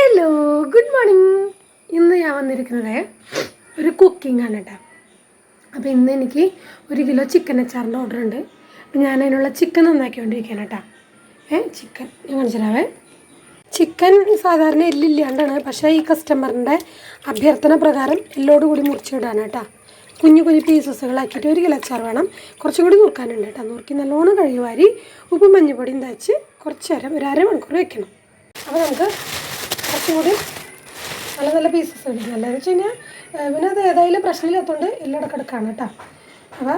Hello, good morning. ഇന്ന് ഞാൻ വന്നിരിക്കുന്നത് ഒരു കുക്കിംഗ് ആണ് കേട്ടോ. അപ്പോൾ ഇന്ന് എനിക്ക് 1 കിലോ ചിക്കൻ അച്ചാറിൻ്റെ ഓർഡർ ഉണ്ട്. അപ്പോൾ ഞാൻ അതിനുള്ള ചിക്കൻ നന്നാക്കിക്കൊണ്ടിരിക്കുകയാണ് കേട്ടോ. ചിക്കൻ ഞാൻ കാണിച്ചു തരാവേ. ചിക്കൻ സാധാരണ എല്ലില്ലാണ്ടാണ്, പക്ഷേ ഈ കസ്റ്റമറിൻ്റെ അഭ്യർത്ഥന പ്രകാരം എല്ലോട് കൂടി മുറിച്ചിടാണ് കേട്ടോ. കുഞ്ഞു കുഞ്ഞു പീസസുകളാക്കിയിട്ട് 1 കിലോ അച്ചാർ വേണം. കുറച്ചും കൂടി നുറുക്കാനുണ്ട് കേട്ടോ. നുറുക്കി നല്ലോണം കഴുകുവാരി ഉപ്പും മഞ്ഞപ്പൊടിയും തേച്ച് കുറച്ച് നേരം ഒരു അരമണിക്കൂർ വെക്കണം. അപ്പോൾ നമുക്ക് കുറച്ചും കൂടി നല്ല നല്ല പീസസ് കിട്ടും. നല്ലതെന്ന് വെച്ച് കഴിഞ്ഞാൽ പിന്നെ അത് ഏതായാലും പ്രശ്നമില്ലാത്തതുകൊണ്ട് എല്ലാം കിടക്കാണ് കേട്ടോ. അപ്പോൾ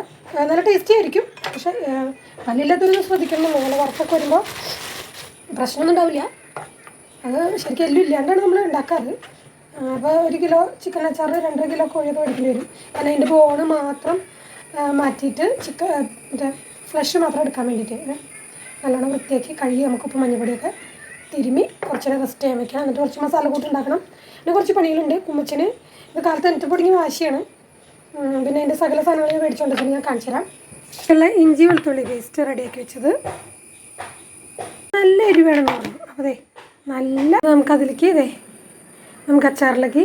നല്ല ടേസ്റ്റി ആയിരിക്കും. പക്ഷേ പല്ലില്ലാത്തൊരു ശ്രദ്ധിക്കണം. നല്ല വറുത്തൊക്കെ വരുമ്പോൾ പ്രശ്നമൊന്നും ഉണ്ടാവില്ല. അത് ശരിക്കും എല്ലാം ഇല്ലാണ്ടാണ് നമ്മൾ ഉണ്ടാക്കാറ്. അപ്പോൾ 1 കിലോ ചിക്കൻ അച്ചാർ 2.5 കിലോ കോഴിയൊക്കെ മേടിക്കേണ്ടി വരും. കാരണം അതിൻ്റെ ബോണ് മാത്രം മാറ്റിയിട്ട് മറ്റേ ഫ്ലഷ് മാത്രം എടുക്കാൻ വേണ്ടിയിട്ട് നല്ലോണം വൃത്തിയാക്കി കഴുകി നമുക്ക് ഉപ്പ് മഞ്ഞപ്പൊടിയൊക്കെ തിരുമ്മി കുറച്ച് റെസ്റ്റ് ചെയ്യാൻ വയ്ക്കാം. എന്നിട്ട് കുറച്ച് മസാല കൂട്ടുണ്ടാക്കണം. പിന്നെ കുറച്ച് പണികളുണ്ട്. കുമ്മച്ചിന് ഇത് കാലത്ത് എനിക്ക് പൊടിഞ്ഞ വാശിയാണ്. പിന്നെ അതിൻ്റെ സകല സാധനങ്ങൾ മേടിച്ചുകൊണ്ടിരിക്കുന്നത് ഞാൻ കാണിച്ചു തരാം. ഉള്ള ഇഞ്ചി വെളുത്തുള്ളി പേസ്റ്റ് റെഡിയാക്കി വെച്ചത് നല്ല എരിവ് വേണമെന്ന് പറഞ്ഞു. അപ്പോൾ അതെ നല്ല നമുക്കതിലേക്ക് നമുക്ക് അച്ചാറിലേക്ക്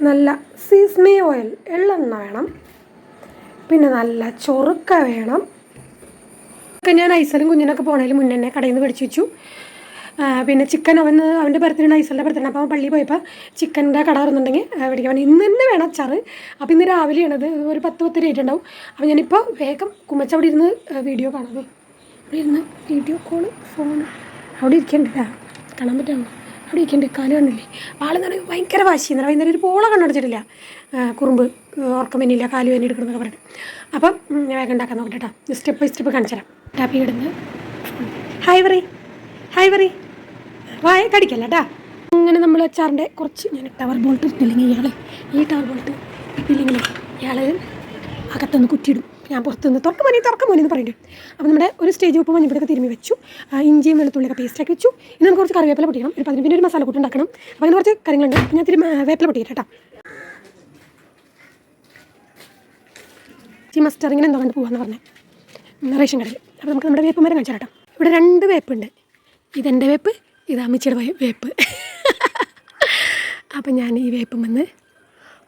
നല്ല സീസ്മി ഓയിൽ എള്ളെണ്ണ വേണം. പിന്നെ നല്ല ചൊറുക്ക വേണം. ഒക്കെ ഞാൻ ഐസലും കുഞ്ഞിനൊക്കെ പോണതിൽ മുന്നേ കടയിൽ നിന്ന് മേടിച്ച് വെച്ചു. പിന്നെ ചിക്കൻ അവൻ്റെ ബർത്ത്ഡേ ഐസലിൻ്റെ ബർത്ത്ഡേ. അപ്പോൾ പള്ളിയിൽ പോയപ്പോൾ ചിക്കൻ്റെ കട തുറന്നുണ്ടെങ്കിൽ മേടിക്കാൻ ഇന്ന് തന്നെ വേണം അച്ചാറ്. അപ്പോൾ ഇന്ന് രാവിലെയാണത്. ഒരു 10-10 റേറ്റ് ഉണ്ടാവും. അപ്പോൾ ഞാനിപ്പോൾ വേഗം കുമ്മച്ച അവിടെ ഇരുന്ന് വീഡിയോ കാണാം. അവിടെ ഇരുന്ന് വീഡിയോ കോള് ഫോൺ അവിടെ ഇരിക്കണ്ടില്ല, കാണാൻ പറ്റാമോ? അവിടെ ഇരിക്കണ്ടേ, കാല് കണ്ടില്ലേ? ആളെന്ന് ഭയങ്കര വാശി. എന്നാൽ വൈകുന്നേരം ഒരു പോള കണ്ണടച്ചിട്ടില്ല. കുറുമ്പ് ഉറക്കം വേനിയില്ല, കാല് വേനി എടുക്കണമെന്നൊക്കെ പറഞ്ഞിട്ട്. അപ്പം ഞാൻ വേഗം ഉണ്ടാക്കാൻ നോക്കട്ടെ കേട്ടോ. സ്റ്റെപ്പ് ബൈ സ്റ്റെപ്പ് കാണിച്ചു തരാം. ടാപ്പി ഇടുന്ന് ഹായ് പറയ് വായ കടിക്കല്ല കേട്ടാ. അങ്ങനെ നമ്മൾ അച്ചാറിൻ്റെ കുറച്ച് ഞാൻ ടവർ ബോൾട്ട് ഇട്ടില്ലെങ്കിൽ ഈ ടവർ ബോൾട്ട് ഇട്ടില്ലെങ്കിൽ ഇയാൾ അകത്തുനിന്ന് കുറ്റിയിടും. ഞാൻ പുറത്തുനിന്ന് തുറക്കം മോനെ എന്ന് പറയുന്നുണ്ട്. അപ്പോൾ നമ്മുടെ ഒരു സ്റ്റേജ് ഉപ്പ് മഞ്ഞപ്പൊടിയൊക്കെ തിരുമ്മി വെച്ചു. ഇഞ്ചിയും വെളുത്തുള്ളിയൊക്കെ പേസ്റ്റാക്കി വെച്ചു. ഇനി നമുക്ക് കുറച്ച് കറിവേപ്പില പൊട്ടിക്കണം. ഒരു 15 മിനിറ്റ് ഒരു മസാല കൂട്ട് ഉണ്ടാക്കണം. അപ്പോൾ അങ്ങനെ കുറച്ച് കാര്യങ്ങളുണ്ട്. ഞാൻ വേപ്പില പൊട്ടിയിട്ട് കേട്ടോ. ഈ മസ്റ്ററിങ്ങനെ എന്തോ കണ്ട് പോകാമെന്ന് പറഞ്ഞത് റേഷൻ കടയിൽ. അപ്പോൾ നമുക്ക് നമ്മുടെ വേപ്പ് മരം കാണിച്ചു കേട്ടോ. ഇവിടെ 2 വേപ്പുണ്ട്. ഇതെൻ്റെ വേപ്പ്, ഇത് അമ്മച്ചിയുടെ വേപ്പ്. അപ്പം ഞാൻ ഈ വേപ്പം വന്ന്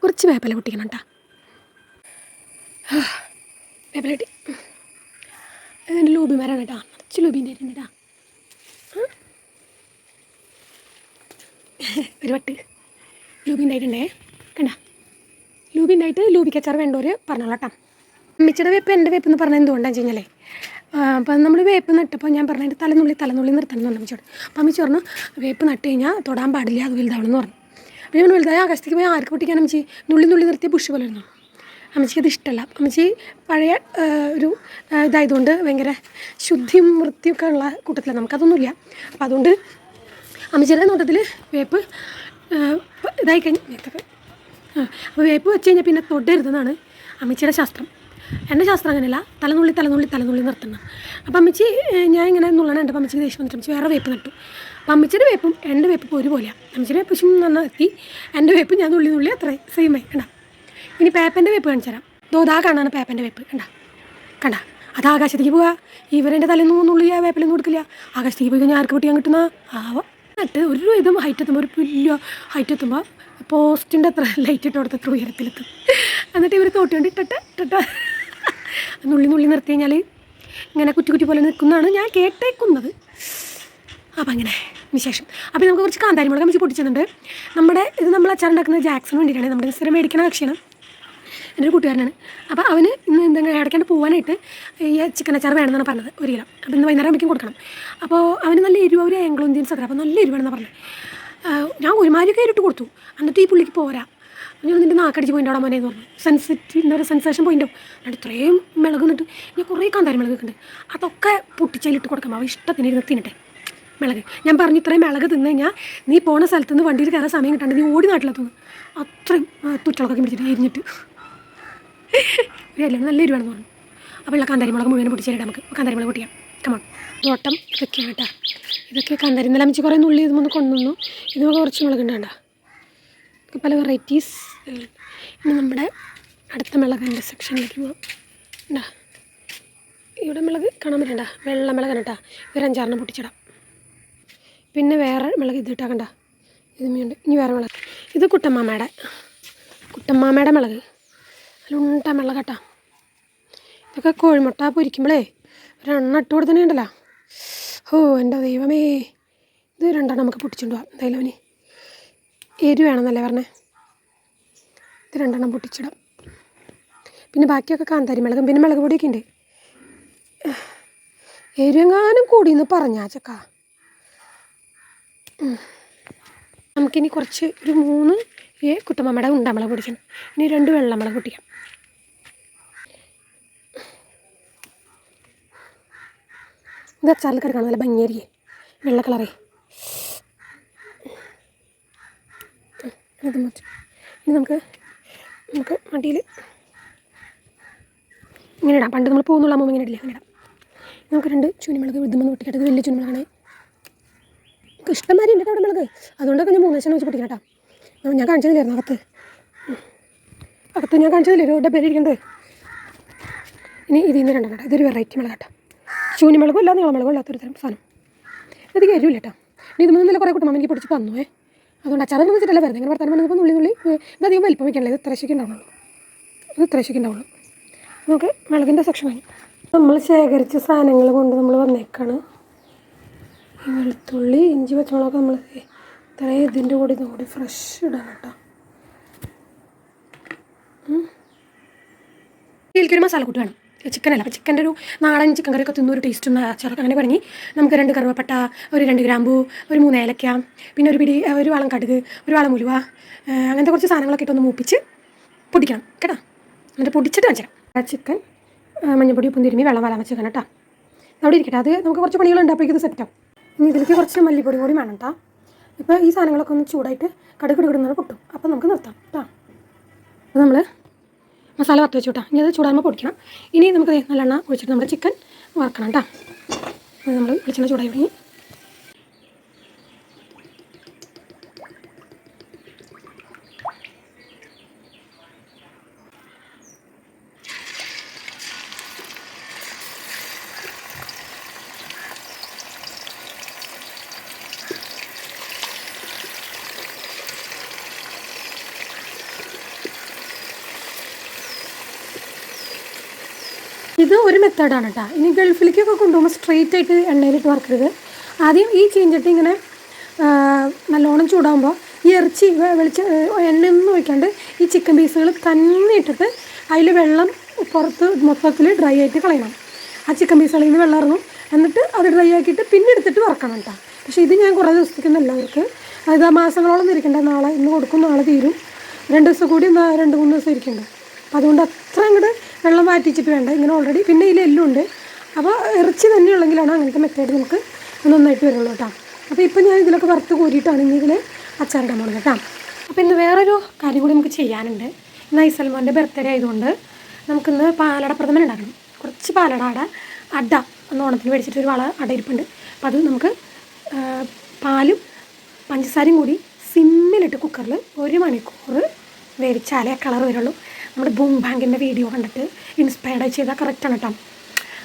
കുറച്ച് വേപ്പില പൊട്ടിക്കണം കേട്ടോ. വേപ്പില പൊട്ടി. എൻ്റെ ലൂബി മരമാണ് കേട്ടോ. കുറച്ച് ലൂബീൻ്റെ ഉണ്ട് കേട്ടോ. ഒരു വട്ട് ലൂബീൻ്റെ ആയിട്ടുണ്ടേ കണ്ട. ലൂബീൻ്റെ ആയിട്ട് ലൂബിക്ക് അച്ചാർ വേണ്ടവർ പറഞ്ഞോളാം കേട്ടോ. അമ്മച്ചിയുടെ വേപ്പ് എൻ്റെ വേപ്പ് എന്ന് പറഞ്ഞാൽ എന്തുകൊണ്ടാണെന്ന് വെച്ച് കഴിഞ്ഞാലേ, അപ്പം നമ്മൾ വേപ്പ് നട്ടപ്പോൾ ഞാൻ പറഞ്ഞതിൻ്റെ തലനുള്ളി നിർത്തണം എന്ന് അമ്മച്ചോട്. അപ്പം അമ്മച്ചി പറഞ്ഞു വേപ്പ് നട്ട് കഴിഞ്ഞാൽ തൊടാൻ പാടില്ല, അത് വലുതാവണമെന്ന് പറഞ്ഞു. അപ്പോൾ ഞാൻ വലുതായ ആകാശത്തേക്ക് പോയി ആർക്ക് പൊട്ടിക്കാൻ അമ്മച്ചി നുള്ളി നിർത്തിയ ബുഷ് പോലെ ഇരുന്നു. അമ്മച്ചിക്ക് അത് ഇഷ്ടമല്ല. അമ്മച്ചി പഴയ ഒരു ഇതായതുകൊണ്ട് ഭയങ്കര ശുദ്ധിയും വൃത്തിയൊക്കെ ഉള്ള കൂട്ടത്തിലാണ്. നമുക്കതൊന്നുമില്ല. അപ്പോൾ അതുകൊണ്ട് അമ്മച്ചിയുടെ നോട്ടത്തിൽ വേപ്പ് ഇതായി കഴിഞ്ഞ് അപ്പോൾ വേപ്പ് വെച്ച് കഴിഞ്ഞാൽ പിന്നെ തൊടരുതെന്നാണ് അമ്മച്ചിയുടെ ശാസ്ത്രം. എൻ്റെ ശാസ്ത്രം അങ്ങനെയല്ല, തലനുള്ളി നിർത്തണം. അപ്പം അമ്മച്ചി ഞാൻ ഇങ്ങനെ നുള്ളണം. എൻ്റെ അമ്മച്ചിക്ക് ദേഷ്യം വന്നിട്ട് അമ്മച്ചി വേറെ വേപ്പ് നട്ടു. അപ്പം അമ്മച്ചിയുടെ വേപ്പും എൻ്റെ വേപ്പും ഒരുപോലെയാണ്. അമ്മച്ചിയുടെ വേപ്പ് നന്നാ എത്തി, എൻ്റെ വേപ്പ് ഞാൻ നുള്ളി അത്രേ സെയിമായി കണ്ട. ഇനി പേപ്പൻ്റെ വേപ്പ് കാണിച്ചു തരാം. ദോതാ കാണാണ് പേപ്പൻ്റെ വേപ്പ് കണ്ട. അത് ആകാശത്തേക്ക് പോവുക. ഇവരെൻ്റെ തലേന്ന് നുള്ളിയ വേപ്പിലൊന്നും കൊടുക്കില്ല. ആകാശത്തേക്ക് പോയി കഴിഞ്ഞാൽ ആർക്ക് പൊട്ടിയാൻ കിട്ടുന്ന ആവാം. എന്നിട്ട് ഒരു ഇതും ഹൈറ്റ് എത്തുമ്പോൾ ഒരു പുല്ല് ഹൈറ്റ് എത്തുമ്പോൾ പോസ്റ്റിൻ്റെ അത്ര ലൈറ്റ് ഇട്ട് കൊടുത്ത് അത്ര ഉയരത്തിലെത്തും. എന്നിട്ട് ഇവർ തോട്ടുകൊണ്ട് ഇട്ടിട്ട് നുള്ളി നിർത്തി കഴിഞ്ഞാൽ ഇങ്ങനെ കുറ്റി പോലെ നിൽക്കുന്നതാണ് ഞാൻ കേട്ടേക്കുന്നത്. അപ്പം അങ്ങനെ വിശേഷം. അപ്പോൾ നമുക്ക് കുറച്ച് കാന്താരി മുളക് അമ്മച്ചി പൊട്ടിച്ചിട്ടുണ്ട്. നമ്മൾ അച്ചാർ ഉണ്ടാക്കുന്നത് ജാക്സന് വേണ്ടിയിട്ടാണ്. നമ്മുടെ സ്ഥിരം മേടിക്കണ കക്ഷിയാണ്, എൻ്റെ ഒരു കൂട്ടുകാരനാണ്. അപ്പോൾ അവന് ഇന്ന് എന്തെങ്കിലും ഇടയ്ക്കാണ്ട് പോകാനായിട്ട് ഈ ചിക്കൻ അച്ചാർ വേണമെന്നാണ് പറഞ്ഞത് 1 കിലോ. അപ്പോൾ ഇന്ന് വൈകുന്നേരം ആകുമ്പോഴേക്കും കൊടുക്കണം. അപ്പോൾ അവന് നല്ല എരിവ്, ഒരു ആംഗ്ലോ ഇന്ത്യൻസ് അത്ര. അപ്പോൾ നല്ല എരിവാണെന്നാണ് പറഞ്ഞത്. ഞാൻ ഒരുമാതിരിയൊക്കെ ഇട്ട് കൊടുത്തു. എന്നിട്ട് ഈ പുള്ളിക്ക് പോരാ. ഞാൻ നിൻ്റെ നാക്കടിച്ച് പോയിൻ്റ് അവിടെ മോനെ എന്ന് പറഞ്ഞു. സെൻസേഷൻ പോയിൻ്റോ എന്നിട്ട് ഇത്രയും മിളക് നിന്നിട്ട് ഞാൻ കുറേ കാന്താരി മിളകൊക്കെ ഉണ്ട്. അതൊക്കെ പൊട്ടിച്ചതിലിട്ട് കൊടുക്കാം. അവ ഇഷ്ടത്തിന് ഇരുന്ന് തിന്നട്ടെ മിളക്. ഞാൻ പറഞ്ഞു ഇത്രയും മിളക് തിന്നു കഴിഞ്ഞാൽ നീ പോണ സ്ഥലത്ത് നിന്ന് വണ്ടിയിൽ കയറാൻ സമയം കിട്ടാണ്ട് നീ ഓടി നാട്ടിലെത്തുന്നു. അത്രയും തുറ്റളൊക്കെ പിടിച്ചിട്ട് എരിഞ്ഞിട്ട് അല്ല നല്ല എരിവാണെന്ന് പറഞ്ഞു. അപ്പോൾ ഉള്ള കാന്താരി മുളക് മുഴുവൻ പൊട്ടിച്ചിട്ട് നമുക്ക് കാന്താരി മുളക് പൊട്ടിക്കാം. കമോൺ തോട്ടം ഇതൊക്കെയാണ് കേട്ടോ. ഇതൊക്കെ കാന്താരി ഇന്നലെ അമ്മച്ചി കുറേ നുള്ളി ഇതൊന്ന് കൊണ്ടുവന്നു. ഇതൊക്കെ കുറച്ച് മുളക് ഉണ്ട് കേട്ടോ. പല വെറൈറ്റീസ്. ഇനി നമ്മുടെ അടുത്ത മിളകിൻ്റെ സെക്ഷനിലേക്ക് പോകാം. ഇവിടെ മിളക് കാണാൻ പറ്റണ്ട, വെള്ള മിളകാണ് കേട്ടോ. ഒരു 5-6 പൊട്ടിച്ചിടാം. പിന്നെ വേറെ മിളക് ഇത് ഇട്ടാ കണ്ട, ഇത് മീനുണ്ട്. ഇനി വേറെ മുളക്. ഇത് കുട്ടമ്മാമ്മയുടെ മുളക്. ഉണ്ട മുളക് കേട്ടോ. ഇതൊക്കെ കോഴിമുട്ട പൊരിക്കുമ്പോഴേ ഒരെണ്ണം ഇട്ട് കൊടുത്തന്നെ ഉണ്ടല്ലോ. ഓ എൻ്റെ ദൈവമേ, ഇത് രണ്ടെണ്ണം നമുക്ക് പൊട്ടിച്ചുകൊണ്ട് പോകാം. എന്തായാലും അവന് എരിവ് വേണമെന്നല്ലേ പറഞ്ഞേ. ഇത് രണ്ടെണ്ണം പൊട്ടിച്ചിടാം. പിന്നെ ബാക്കിയൊക്കെ കാന്താരി മുളകും പിന്നെ മുളക് പൊടിയൊക്കെ ഉണ്ട്. എരിവെങ്ങാനും കൂടിയെന്ന് പറഞ്ഞാ ചക്ക. നമുക്കിനി കുറച്ച് ഒരു 3 കുട്ടമ്മയുടെ ഉണ്ടമുളക് പൊടിക്കണം. ഇനി 2 വെള്ളമുളക് പൊട്ടിക്കാം. ഇത് അച്ചാറിൽ കിടക്കണം, നല്ല ഭംഗിയായിരിക്കും, വെള്ള കളറേ. ഇത് മതി. ഇനി നമുക്ക് മടിയിൽ ഇങ്ങനെ ഇടാം. പണ്ട് നമ്മൾ പോകുന്നുള്ളാകുമ്പോൾ ഇങ്ങനെ ഇടില്ല, അങ്ങനെ ഇടാം. നമുക്ക് 2 ചുനിമുളക് ഇതുമെന്ന് പൊട്ടിക്കട്ടെ. ഇത് വലിയ ചുനിമുളകാണ്. നമുക്ക് ഇഷ്ടംമാതിരി ഉണ്ട് അവിടെ മുളക്. അതുകൊണ്ടൊക്കെ ഞാൻ 3 ലക്ഷം വെച്ച് പൊട്ടിക്കണം കേട്ടോ. ഞാൻ കാണിച്ചതില്ലായിരുന്നു അകത്ത് ഞാൻ കാണിച്ചതില്ലേ ഒരു ഡബ്ബയിലിരിക്കുന്നത്. ഇനി ഇതിൽ നിന്ന് 2 കേട്ടോ. ഇതൊരു വെറൈറ്റി മുളക് കേട്ടോ. ചൂനിമുളകും ഇല്ല നീളമുളകും ഇല്ലാത്തൊരു തരം സാധനം. അധികം എരിവില്ല കേട്ടോ. ഇനി ഇത് നല്ല കുറേ കുട്ടമ്മ എനിക്ക് പൊടിച്ച് തന്നു. അതുകൊണ്ട് അച്ചാറൊന്നും വെച്ചിട്ടല്ല വരുന്നത്. ഇങ്ങനെ വർത്താനം വന്നപ്പോൾ നുള്ളി ഇതധികം വലിപ്പം വയ്ക്കണല്ലേ. ഇത് ഇത്രശയ്ക്ക് ഉണ്ടാവുള്ളൂ. നമുക്ക് മുളകിൻ്റെ സെക്ഷൻ കഴിഞ്ഞു. നമ്മൾ ശേഖരിച്ച സാധനങ്ങൾ കൊണ്ട് നമ്മൾ വന്നേക്കാണ്. ഈ വെളുത്തുള്ളി, ഇഞ്ചി, പച്ചമുളകൊക്കെ നമ്മൾ ഇത്രയും ഇതിൻ്റെ കൂടെ ഇതുകൂടി ഫ്രഷ് ഇടാൻ കേട്ടോ. ഇതിലേക്കൊരു മസാലക്കൂട്ട് വേണം. ചിക്കനല്ല, അപ്പോൾ ചിക്കൻ്റെ ഒരു നാടൻ ചിക്കൻ കറിയൊക്കെ തിന്നൊരു ടേസ്റ്റ് ഉണ്ട് അച്ചാറൊക്കെ. അങ്ങനെ പറഞ്ഞ് നമുക്ക് 2 കറുവപ്പട്ട, ഒരു 2 ഗ്രാമ്പൂ, ഒരു 3 ഏലക്ക, പിന്നെ ഒരു വാളം കടുക്, ഒരു വാളം ഉലുവ, അങ്ങനത്തെ കുറച്ച് സാധനങ്ങളൊക്കെ ഇട്ടൊന്ന് മൂപ്പിച്ച് പൊടിക്കണം കേട്ടോ. എന്നിട്ട് പൊടിച്ചിട്ട് കാണിച്ചാൽ ചിക്കൻ മഞ്ഞൾപ്പൊടി ഉപ്പും തിരുമ്മി വെള്ളം വരാൻ വെച്ച് കേട്ടോ. അവിടെ ഇരിക്കട്ടെ. അത് നമുക്ക് കുറച്ച് പണികളുണ്ട്, അപ്പോഴേക്കും ഇത് സെറ്റാവും. ഇനി ഇതിലേക്ക് കുറച്ച് മല്ലിപ്പൊടി കൂടി വേണം കേട്ടോ. ഇപ്പോൾ ഈ സാധനങ്ങളൊക്കെ ഒന്ന് ചൂടായിട്ട് കടുക് ഇടുന്നത് പൊട്ടും. അപ്പോൾ നമുക്ക് നിർത്താം കേട്ടോ. അപ്പോൾ നമ്മൾ മസാല വറുത്ത് വെച്ചു കേട്ടോ. ഇനി അത് ചൂടാകുമ്പോൾ പൊടിക്കണം. ഇനി നമുക്ക് നല്ലെണ്ണ ഒഴിച്ചിട്ട് നമ്മുടെ ചിക്കൻ വറക്കണം കേട്ടോ. നമ്മൾ വെളിച്ചെണ്ണ ചൂടായി തുടങ്ങി. ഇത് ഒരു മെത്തേഡാണ് കേട്ടോ. ഇനി ഗൾഫിലേക്കൊക്കെ കൊണ്ടുപോകുമ്പോൾ സ്ട്രെയിറ്റ് ആയിട്ട് എണ്ണയിലിട്ട് വറുക്കരുത്. ആദ്യം ഈ ചീഞ്ചട്ടി ഇങ്ങനെ നല്ലോണം ചൂടാകുമ്പോൾ ഈ ഇറച്ചി എണ്ണയൊന്നും ഒഴിക്കാണ്ട് ഈ ചിക്കൻ പീസുകൾ തന്നെ ഇട്ടിട്ട് അതിൽ വെള്ളം പുറത്ത് മൊത്തത്തിൽ ഡ്രൈ ആയിട്ട് കളയണം. ആ ചിക്കൻ പീസുകളിൽ നിന്ന് വെള്ളം ഇറങ്ങും. എന്നിട്ട് അത് ഡ്രൈ ആക്കിയിട്ട് പിന്നെ എടുത്തിട്ട് വറക്കണം കേട്ടോ. പക്ഷേ ഇത് ഞാൻ കുറേ ദിവസത്തേക്കൊന്നും എല്ലാവർക്ക് അത് മാസങ്ങളോളം ഇരിക്കണ്ട. ഇന്ന് കൊടുക്കും, നാളെ തീരും. 2 ദിവസം കൂടി 2-3 ദിവസം ഇരിക്കുന്നുണ്ട്. അപ്പോൾ അതുകൊണ്ട് അത്ര അങ്ങോട്ട് വെള്ളം മാറ്റിച്ചിട്ട് വേണ്ട. ഇങ്ങനെ ഓൾറെഡി പിന്നെ ഇതിൽ എല്ലാം ഉണ്ട്. അപ്പോൾ ഇറച്ചി തന്നെ ഉള്ളെങ്കിലാണ് അങ്ങനത്തെ മെത്തേഡ് നമുക്ക് നന്നായിട്ട് വരുള്ളൂ കേട്ടോ. അപ്പോൾ ഇപ്പം ഞാൻ ഇതിലൊക്കെ വറുത്ത് കോരിയിട്ടാണ് ഇനി ഇതിൽ അച്ചാറിടാൻ പോകുന്നത് കേട്ടോ. അപ്പോൾ ഇന്ന് വേറൊരു കാര്യം കൂടി നമുക്ക് ചെയ്യാനുണ്ട്. ഇന്ന് ഐസൽമോൻ്റെ ബർത്ത്ഡേ ആയതുകൊണ്ട് നമുക്കിന്ന് പാലട പ്രഥമൻ ഉണ്ടാക്കണം. കുറച്ച് പാലട അട ഒന്ന് ഓണത്തിന് മേടിച്ചിട്ട് ഒരു വള അട ഇരിപ്പുണ്ട്. അപ്പോൾ അത് നമുക്ക് പാലും പഞ്ചസാരയും കൂടി സിമ്മിലിട്ട് കുക്കറിൽ 1 മണിക്കൂർ വേവിച്ചാലേ കളർ വരുള്ളൂ. നമ്മുടെ ബൂം ബാങ്കിൻ്റെ വീഡിയോ കണ്ടിട്ട് ഇൻസ്പയർഡ് ചെയ്താൽ കറക്റ്റാണ് കേട്ടോ.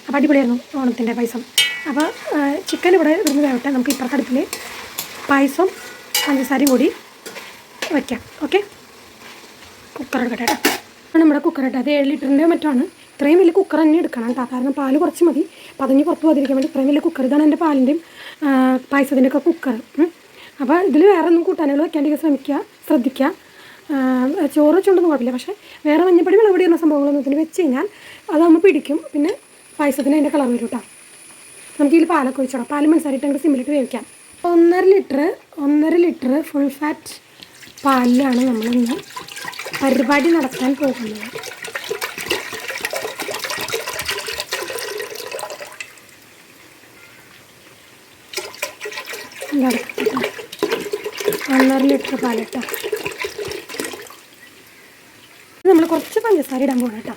അപ്പോൾ അടിപൊളിയായിരുന്നു ഓണത്തിൻ്റെ പായസം. അപ്പോൾ ചിക്കൻ ഇവിടെ ഇവിടുന്ന് വേവട്ടെ. നമുക്ക് ഇപ്പുറത്തെ അടുപ്പിൽ പായസം പഞ്ചസാരയും കൂടി വയ്ക്കാം. ഓക്കെ, കുക്കർ എടുക്കട്ടെ കേട്ടോ. അപ്പോൾ നമ്മുടെ കുക്കർ ഇട്ട് അത് 7 ലിറ്ററിൻ്റെ മറ്റാണ്. ഇത്രയും വലിയ കുക്കർ തന്നെ എടുക്കണം കേട്ടോ. കാരണം പാല് കുറച്ച് മതി. പതഞ്ഞ് പുറത്ത് പോകാതിരിക്കാൻ വേണ്ടി ഇത്രയും വലിയ കുക്കർ. ഇതാണ് എൻ്റെ പാലിൻ്റെയും പായസത്തിൻ്റെ ഒക്കെ കുക്കർ. അപ്പോൾ ഇതിൽ വേറെ ഒന്നും കൂട്ടാനുകൾ വയ്ക്കാണ്ടിരിക്കാൻ ശ്രദ്ധിക്കുക. ചോറ് വെച്ചുകൊണ്ടൊന്നും കുഴപ്പമില്ല. പക്ഷേ വേറെ മഞ്ഞപ്പൊടി മുളക് പൊടി എന്ന സംഭവങ്ങളൊന്നും ഇതിന് വെച്ച് കഴിഞ്ഞാൽ അതാകുമ്പോൾ പിടിക്കും. പിന്നെ പായസത്തിന് അതിൻ്റെ കളർ വരും കേട്ടോ. നമുക്ക് ഇതിൽ പാലൊക്കെ ഒഴിച്ചോളാം. പാലും മനസ്സായിട്ട് അങ്ങോട്ട് സിമ്മിലിട്ട് വേവിക്കാം. 1.5 ലിറ്റർ ഫുൾ ഫാറ്റ് പാലിലാണ് നമ്മളിന്ന് പരിപാടി നടത്താൻ പോകുന്നത്. നടക്കട്ടോ 1.5 ലിറ്റർ പാലിട്ടോ. നമ്മൾ കുറച്ച് പഞ്ചസാര ഇടാൻ പോകണം കേട്ടോ.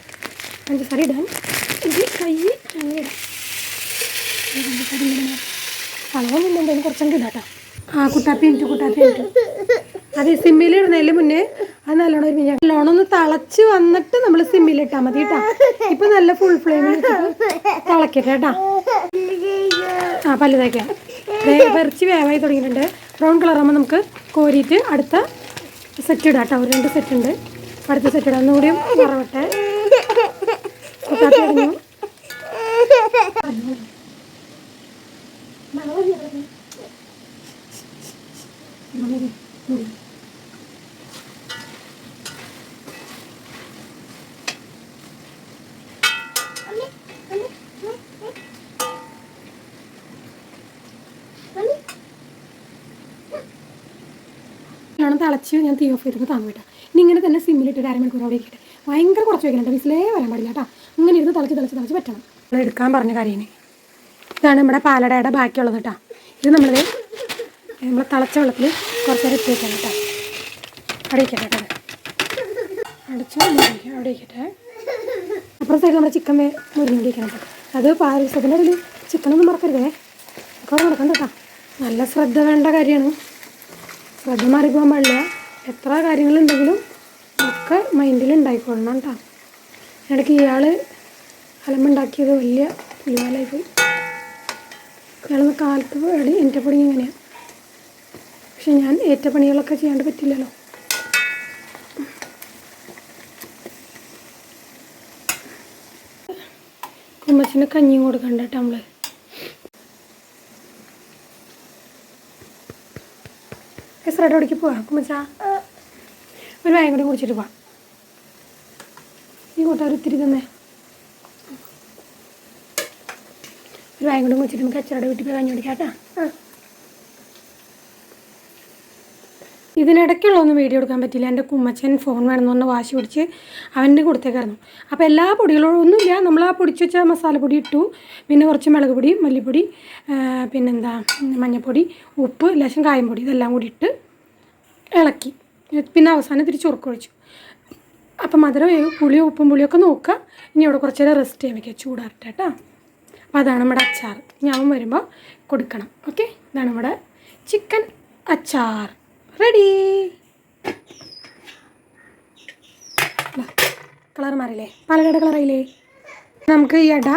പഞ്ചസാര ഇടാൻ ഇത് കൈ അങ്ങനെ ഇടാം. പഞ്ചസാര ഇങ്ങനെ വളവൊന്നും എന്തായാലും കുറച്ചെങ്കിലും ഇടാം കേട്ടോ. കുട്ടാപ്പി അത് സിമ്മിലിടുന്നതിന് മുന്നേ അത് നല്ലോണം ഒരു നല്ലോണം ഒന്ന് തിളച്ച് വന്നിട്ട് നമ്മൾ സിമ്മിലിട്ടാൽ മതി കേട്ടോ. ഇപ്പം നല്ല ഫുൾ ഫ്ലെയിമിൽ തിളക്കട്ടെ കേട്ടോ. പല്ല് തേക്കാം. ഇറച്ചി വേവായി തുടങ്ങിയിട്ടുണ്ട്. ബ്രൗൺ കളറാകുമ്പോൾ നമുക്ക് കോരിയിട്ട് അടുത്ത സെറ്റ് ഇടാം കേട്ടോ. ഒരു 2 സെറ്റ് ഉണ്ട്. അടുത്ത സെറ്റ് ഇടാം. ഒന്നുകൂടി വറവട്ടെ. കഴിഞ്ഞു. തിളച്ച് ഞാൻ തീ ഓഫ് ചെയ്തപ്പോൾ താന്നു കേട്ടോ. ഇനി ഇങ്ങനെ തന്നെ സിമ്മിലിട്ട് 1/2 മണിക്കൂർ അവിടെ ഇരിക്കട്ടെ. ഭയങ്കര കുറച്ച് വയ്ക്കണം. വിസിലേ വരാൻ പാടില്ല കേട്ടോ. അങ്ങനെ ഇരുന്ന് തിളച്ച് പറ്റണം. നമ്മൾ എടുക്കാൻ പറഞ്ഞ കാര്യം ഇതാണ് നമ്മുടെ പാലടയുടെ ബാക്കിയുള്ളത് കേട്ടോ. ഇത് നമ്മൾ തിളച്ച വെള്ളത്തിൽ കുറച്ച് നേരം ഇട്ട് വയ്ക്കണം കേട്ടോ. അവിടെ ഇരിക്കട്ടെ കേട്ടോ. അടച്ച് അവിടെ ഇരിക്കട്ടെ. അപ്പുറം സൈഡ് നമ്മുടെ ചിക്കൻ മുരിഞ്ഞിരിക്കണം കേട്ടോ. അത് പായസത്തിൻ്റെ അതിൽ ചിക്കനൊന്നും മറക്കരുതേ. ഒക്കെ നടക്കണ്ട കേട്ടോ. നല്ല ശ്രദ്ധ വേണ്ട കാര്യമാണ്. ശ്രദ്ധ മാറിപ്പോകാൻ പാടില്ല. എത്ര കാര്യങ്ങളുണ്ടെങ്കിലും ഒക്കെ മൈൻഡിൽ ഉണ്ടായിക്കൊള്ളണം കേട്ടോ. ഇടയ്ക്ക് ഇയാൾ അലമ്പുണ്ടാക്കിയത് വലിയ പുലിവാലായി പോയി. ഇയാളൊന്ന് കാലത്ത് എൻ്റെ പണി ഇങ്ങനെയാണ്. പക്ഷെ ഞാൻ ഏറ്റ പണികളൊക്കെ ചെയ്യാണ്ട് പറ്റില്ലല്ലോ. കുമ്മച്ചിന് കഞ്ഞിയും കൊടുക്കണ്ട കേട്ടോ നമ്മൾ. എസ്രടോടിക്ക് പോവാം കുമ്മച്ചാ. ഒരു വായം കൂടി കുടിച്ചിട്ട് പോവാം. ഈ കൂട്ടാർ ഒത്തിരി തന്നെ. ഒരു വായം കൂടി കുടിച്ചിട്ട് നമുക്ക് അച്ഛരുടെ വീട്ടിൽ പോയി കഞ്ഞി കുടിക്കാം കേട്ടോ. ഇതിനിടയ്ക്കുള്ളതൊന്നും വീഡിയോ എടുക്കാൻ പറ്റില്ല. എൻ്റെ കുമ്മച്ചൻ ഫോൺ വേണമെന്ന് പറഞ്ഞ് വാശി പിടിച്ച് അവൻ്റെ കൊടുത്തേക്കായിരുന്നു. അപ്പോൾ എല്ലാ പൊടികളും ഒന്നുമില്ല. നമ്മൾ ആ പൊടിച്ച് വെച്ച മസാലപ്പൊടി ഇട്ടു. പിന്നെ കുറച്ച് മുളക് പൊടി, മല്ലിപ്പൊടി, പിന്നെന്താ മഞ്ഞൾപ്പൊടി, ഉപ്പ്, ലേശം കായം പൊടി, ഇതെല്ലാം കൂടി ഇട്ട് ഇളക്കി. പിന്നെ അവസാനം തിരിച്ച് ഉറക്കൊഴിച്ചു. അപ്പം മധുരം പുളിയും ഉപ്പും പുളിയൊക്കെ നോക്കുക. ഇനി അവിടെ കുറച്ച് നേരം റെസ്റ്റ് ചെയ്യാൻ വയ്ക്കുക, ചൂടാറട്ടെ കേട്ടോ. അപ്പോൾ അതാണ് നമ്മുടെ അച്ചാർ. ഞാൻ വരുമ്പോൾ കൊടുക്കണം. ഓക്കെ, ഇതാണ് നമ്മുടെ ചിക്കൻ അച്ചാർ റെഡി. കളർ മാറിയില്ലേ? പാലടയുടെ കളറായില്ലേ? നമുക്ക് ഈ ഇട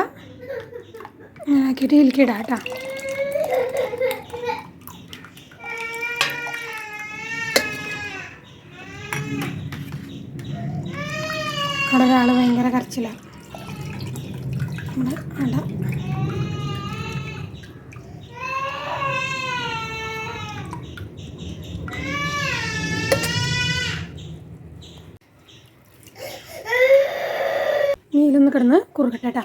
ആക്കിയിട്ട് ഇതിലേക്ക് ഇടാം കേട്ടോ. അവിടെ ഒരാൾ ഭയങ്കര കരച്ചിലാണ്. നമ്മുടെ അട നീലൊന്ന് കിടന്ന് കുറുകട്ടെ കേട്ടോ.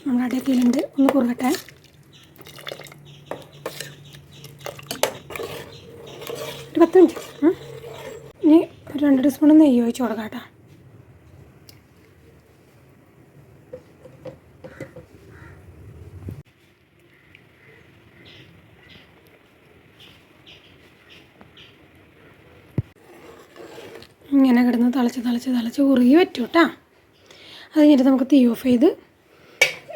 നമ്മുടെ അടയ്ക്കയിലുണ്ട്, ഒന്ന് കുറുകട്ടെ. ഒരു 10 മിനിറ്റ്. ഇനി 2 ടീസ്പൂൺ നെയ്യ് ഒഴിച്ച് കൊടുക്കാം കേട്ടോ. ഇങ്ങനെ കിടന്ന് തിളച്ച് ഉറുകി പറ്റും കേട്ടോ. അത് കഴിഞ്ഞിട്ട് നമുക്ക് തീ ഓഫ് ചെയ്ത്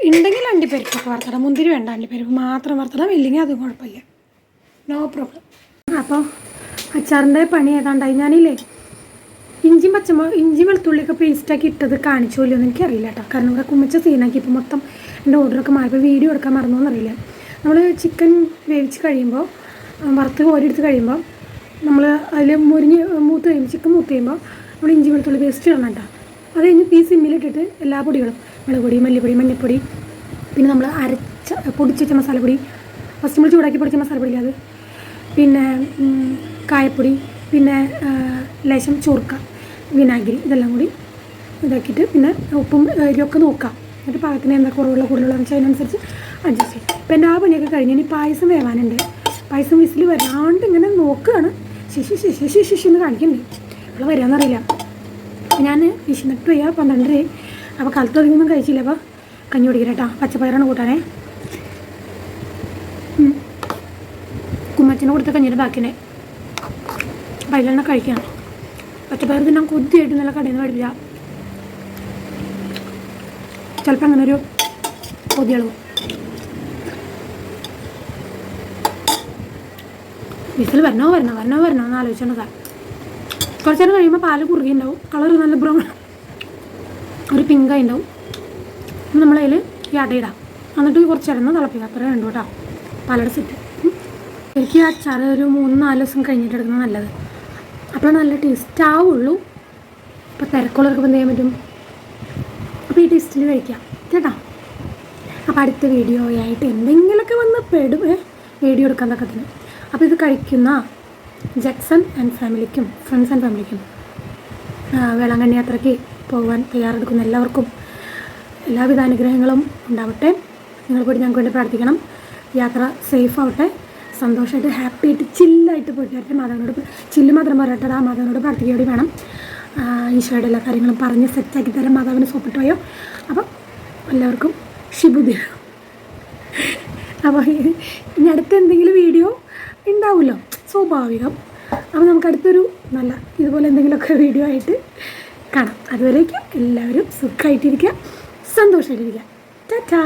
ഉണ്ടെങ്കിൽ അണ്ടിപ്പരിപ്പൊക്കെ വറുത്തിടാം. മുന്തിരി വേണ്ട, അണ്ടിപ്പരിപ്പ് മാത്രം വറുത്തിടാം. ഇല്ലെങ്കിൽ അതും കുഴപ്പമില്ല, നോ പ്രോബ്ലം. അപ്പോൾ അച്ചാറിൻ്റെ പണി ഏതാണ്ടായി. ഞാനില്ലേ ഇഞ്ചി വെളുത്തുള്ളിയൊക്കെ പേസ്റ്റാക്കി ഇട്ടത് കാണിച്ചോല്ലോ എന്ന് എനിക്കറിയില്ല കേട്ടോ. കാരണം ഇവിടെ കുമ്മിച്ച സീനാക്കി ഇപ്പോൾ മൊത്തം എൻ്റെ ഓർഡറൊക്കെ മാറിയപ്പോൾ വീഡിയോ എടുക്കാൻ മറന്നോന്നറിയില്ല. നമ്മൾ ചിക്കൻ വേവിച്ച് കഴിയുമ്പോൾ, വറുത്ത് കോരിയെടുത്ത് കഴിയുമ്പോൾ നമ്മൾ അതിൽ മൂത്ത് കഴിയുമ്പോൾ, ചിക്കൻ മൂത്ത് കഴിയുമ്പോൾ നമ്മൾ ഇഞ്ചി വെളുത്തുള്ളി പേസ്റ്റ് ഇടണം കേട്ടോ. അത് കഴിഞ്ഞ് സിമ്മിലിട്ടിട്ട് എല്ലാ പൊടികളും, മുളക് പൊടി, മല്ലിപ്പൊടി, മഞ്ഞൾപ്പൊടി, പിന്നെ നമ്മൾ പൊടിച്ച് വെച്ച മസാലപ്പൊടി, ഫസ്റ്റ് നമ്മൾ ചൂടാക്കി പൊടിച്ച മസാലപ്പൊടി അത്, പിന്നെ കായപ്പൊടി, പിന്നെ ലേശം ചൂർക്ക, വിനാഗിരി, ഇതെല്ലാം കൂടി ഇതാക്കിയിട്ട് പിന്നെ ഉപ്പും എരിവൊക്കെ നോക്കാം. എന്നിട്ട് പാകത്തിന് എന്താ കുറവുള്ള കൂടുതലുള്ളതെന്ന് വെച്ചാൽ അതിനനുസരിച്ച് അഡ്ജസ്റ്റ് ചെയ്യും. ഇപ്പം എൻ്റെ ആ പണിയൊക്കെ കഴിഞ്ഞ് ഇനി പായസം വേവാനുണ്ട്. പായസം വിസിൽ വരാണ്ട് ഇങ്ങനെ നോക്കുകയാണ്. ശിശി എന്ന് കാണിക്കുന്നുണ്ട്. അവൾ വരാമെന്നറിയില്ല. ഞാൻ വിശന്നിട്ട് വയ്യ, 12:30. അപ്പോൾ കാലത്ത് അധികമൊന്നും കഴിച്ചില്ല. അപ്പോൾ കഞ്ഞി കുടിക്കട്ടെ കേട്ടോ. പച്ചപ്പയറാണ് കൂട്ടാനേ. കുമ്മച്ചനെ കൊടുത്ത കഞ്ഞിയുടെ ബാക്കിനെ അപ്പം അതിലെണ്ണ കഴിക്കുകയാണ്. പച്ചപ്പയർ തിന്നാൻ കൊതിയായിട്ട് നല്ല കടയിൽ നിന്ന് മേടിപ്പില്ല. ചിലപ്പോൾ അങ്ങനെ ഒരു കൊതിയളവും. വിസിൽ വരണോ എന്ന് ആലോചിച്ചോണ്ടാ. കുറച്ച് നേരം കഴിയുമ്പോൾ പാല് കുറുകി ഉണ്ടാവും. കളർ നല്ല ബ്രൗൺ, ഒരു പിങ്കായി ഉണ്ടാവും. നമ്മളതിൽ ഈ അടയിടാം. എന്നിട്ട് കുറച്ച് നേരം തിളപ്പിക്കുക. അത്ര വേണ്ടു കേട്ടോ. പാലട സെറ്റ്. എനിക്ക് അച്ചാർ ഒരു 3-4 ദിവസം കഴിഞ്ഞിട്ട് എടുക്കുന്നത് നല്ലത്. അപ്പോൾ നല്ല ടേസ്റ്റ് ആവുള്ളൂ. അപ്പോൾ തിരക്കുള്ളവർക്ക് എന്ത് ചെയ്യാൻ പറ്റും? അപ്പോൾ ഈ ടേസ്റ്റിൽ കഴിക്കാം കേട്ടോ. അപ്പോൾ അടുത്ത വീഡിയോ ആയിട്ട് എന്തെങ്കിലുമൊക്കെ വന്ന് പെടും വീഡിയോ എടുക്കാൻ തക്കത്തിന്. അപ്പോൾ ഇത് കഴിക്കുന്ന ജക്സൺ ആൻഡ് ഫാമിലിക്കും ഫ്രണ്ട്സ് ആൻഡ് ഫാമിലിക്കും വേളാങ്കണ്ണി യാത്രയ്ക്ക് പോകാൻ തയ്യാറെടുക്കുന്ന എല്ലാവർക്കും എല്ലാവിധ അനുഗ്രഹങ്ങളും ഉണ്ടാവട്ടെ. നിങ്ങൾ കൂടി ഞങ്ങൾക്ക് വേണ്ടി പ്രാർത്ഥിക്കണം. യാത്ര സേഫ് ആവട്ടെ, സന്തോഷമായിട്ട് ഹാപ്പി ആയിട്ട് ചില്ലായിട്ട് പോയിട്ട് വരട്ടെ. മാതാവിനോട് ചില്ല് മാത്രം പോരട്ടെ, ആ മാതാവിനോട് പ്രാർത്ഥിക്കുകയോടെ വേണം. ഈശോയുടെ എല്ലാ കാര്യങ്ങളും പറഞ്ഞ് സെറ്റാക്കി തരാം. മാതാവിന് സോപ്പിട്ട് പോയോ. അപ്പം എല്ലാവർക്കും ശുഭുദ്യ. അപ്പോൾ ഇനി അടുത്ത എന്തെങ്കിലും വീഡിയോ ഉണ്ടാവുമല്ലോ, സ്വാഭാവികം. അപ്പോൾ നമുക്ക് അടുത്തൊരു നല്ല ഇതുപോലെ എന്തെങ്കിലുമൊക്കെ വീഡിയോ ആയിട്ട് കാണാം. അതുവരേക്കും എല്ലാവരും സുഖമായിട്ടിരിക്കുക, സന്തോഷമായിട്ടിരിക്കുക. ടാറ്റാ.